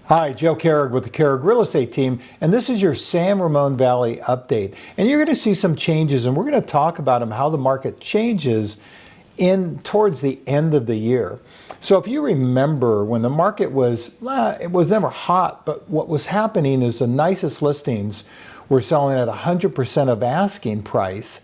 Hi, Joe Kehrig with the Kehrig Real Estate Team, and this is your San Ramon Valley update. And you're going to see some changes, and we're going to talk about them, how the market changes towards the end of the year. So if you remember when the market it was never hot, but what was happening is the nicest listings were selling at 100% of asking price,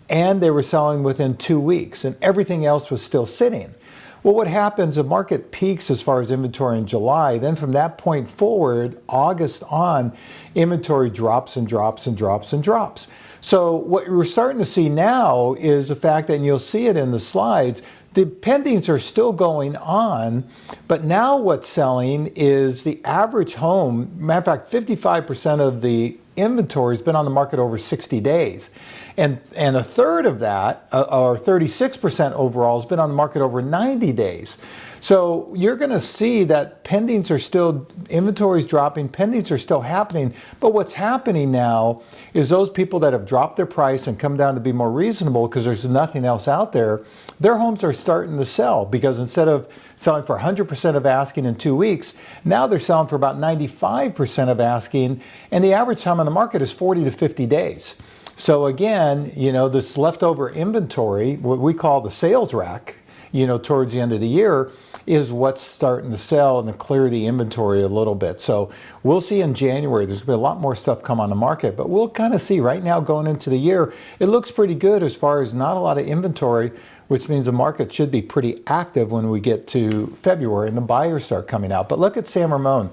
and they were selling within 2 weeks, and everything else was still sitting. Well, what happens, the market peaks as far as inventory in July. Then from that point forward, August on, inventory drops and drops and drops and drops. So what we're starting to see now is the fact that, and you'll see it in the slides, the pendings are still going on, but now what's selling is the average home. Matter of fact, 55% of the inventory has been on the market over 60 days. And a third of that, or 36% overall, has been on the market over 90 days. So you're going to see that pendings are still, inventory is dropping, pendings are still happening. But what's happening now is those people that have dropped their price and come down to be more reasonable because there's nothing else out there, their homes are starting to sell, because instead of selling for 100% of asking in 2 weeks, now they're selling for about 95% of asking, and the average time on the market is 40 to 50 days. So again, this leftover inventory, what we call the sales rack, towards the end of the year, is what's starting to sell and to clear the inventory a little bit. So we'll see in January, there's going to be a lot more stuff come on the market, but we'll kind of see right now going into the year, it looks pretty good as far as not a lot of inventory, which means the market should be pretty active when we get to February and the buyers start coming out. But look at San Ramon.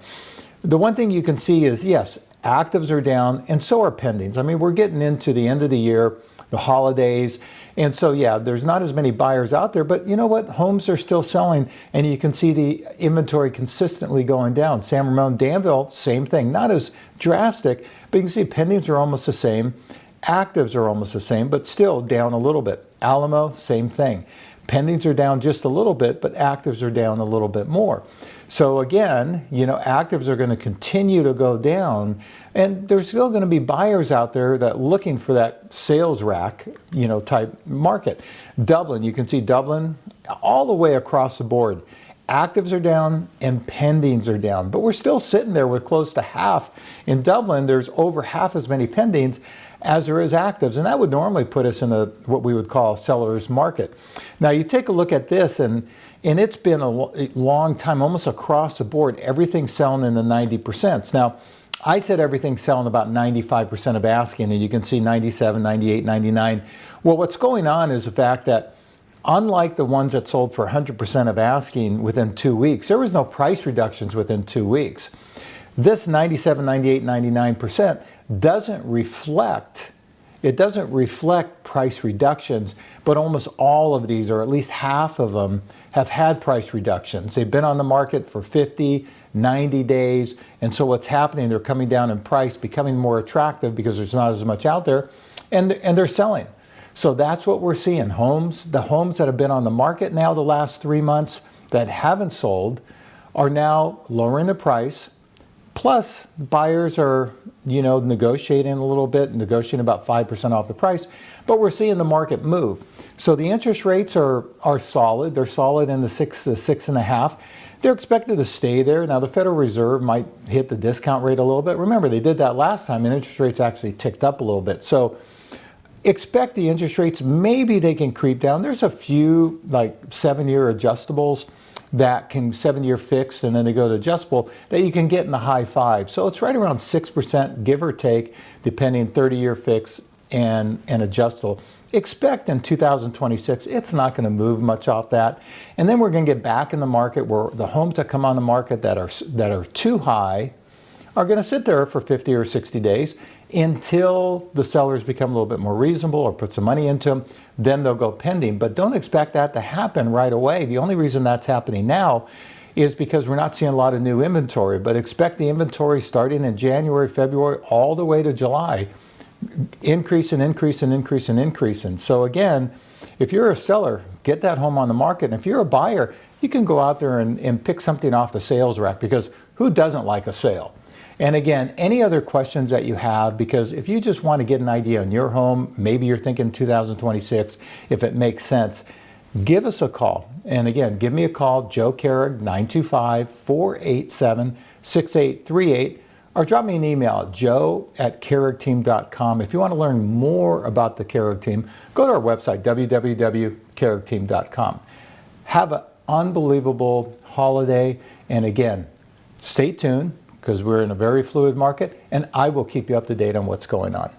The one thing you can see is, yes, actives are down, and so are pendings. I mean, we're getting into the end of the year, the holidays, and so yeah, there's not as many buyers out there, but you know what? Homes are still selling, and you can see the inventory consistently going down. San Ramon, Danville, same thing. Not as drastic, but you can see pendings are almost the same. Actives are almost the same, but still down a little bit. Alamo, same thing. Pendings are down just a little bit, but actives are down a little bit more. So again, actives are going to continue to go down, and there's still going to be buyers out there that looking for that sales rack, type market. Dublin, you can see Dublin all the way across the board. Actives are down and pendings are down, but we're still sitting there with close to half. In Dublin, there's over half as many pendings as there is actives, and that would normally put us in what we would call a seller's market. Now you take a look at this, and it's been a long time, almost across the board, everything's selling in the 90%. Now, I said everything's selling about 95% of asking, and you can see 97, 98, 99. Well, what's going on is the fact that unlike the ones that sold for 100% of asking within 2 weeks, there was no price reductions within 2 weeks. This 97, 98, 99% doesn't reflect price reductions, but almost all of these, or at least half of them, have had price reductions. They've been on the market for 50, 90 days, and so what's happening, they're coming down in price, becoming more attractive because there's not as much out there, and they're selling. So that's what we're seeing. The homes that have been on the market now the last 3 months that haven't sold are now lowering the price. Plus, buyers are, negotiating a little bit, negotiating about 5% off the price, but we're seeing the market move. So the interest rates are solid. They're solid in the 6 to 6.5. They're expected to stay there. Now, the Federal Reserve might hit the discount rate a little bit. Remember, they did that last time, and interest rates actually ticked up a little bit. So expect the interest rates, maybe they can creep down. There's a few, like 7-year adjustables, that can 7-year fixed, and then they go to adjustable, that you can get in the high 5s. So it's right around 6%, give or take, depending 30-year fixed and adjustable. Expect in 2026, it's not going to move much off that. And then we're going to get back in the market where the homes that come on the market that are too high are going to sit there for 50 or 60 days until the sellers become a little bit more reasonable or put some money into them. Then they'll go pending. But don't expect that to happen right away. The only reason that's happening now is because we're not seeing a lot of new inventory. But expect the inventory starting in January, February, all the way to July, increase and increase and increase and increase. And so again, if you're a seller, get that home on the market. And if you're a buyer, you can go out there and pick something off the sales rack, because who doesn't like a sale? And again, any other questions that you have, because if you just want to get an idea on your home, maybe you're thinking 2026, if it makes sense, give us a call. And again, give me a call, Joe Kehrig, 925-487-6600. 888-888-6838, or drop me an email at joe@kehrigteam.com. If you want to learn more about the Kehrig team, go to our website, www.kehrigteam.com. Have an unbelievable holiday, and again, stay tuned because we're in a very fluid market, and I will keep you up to date on what's going on.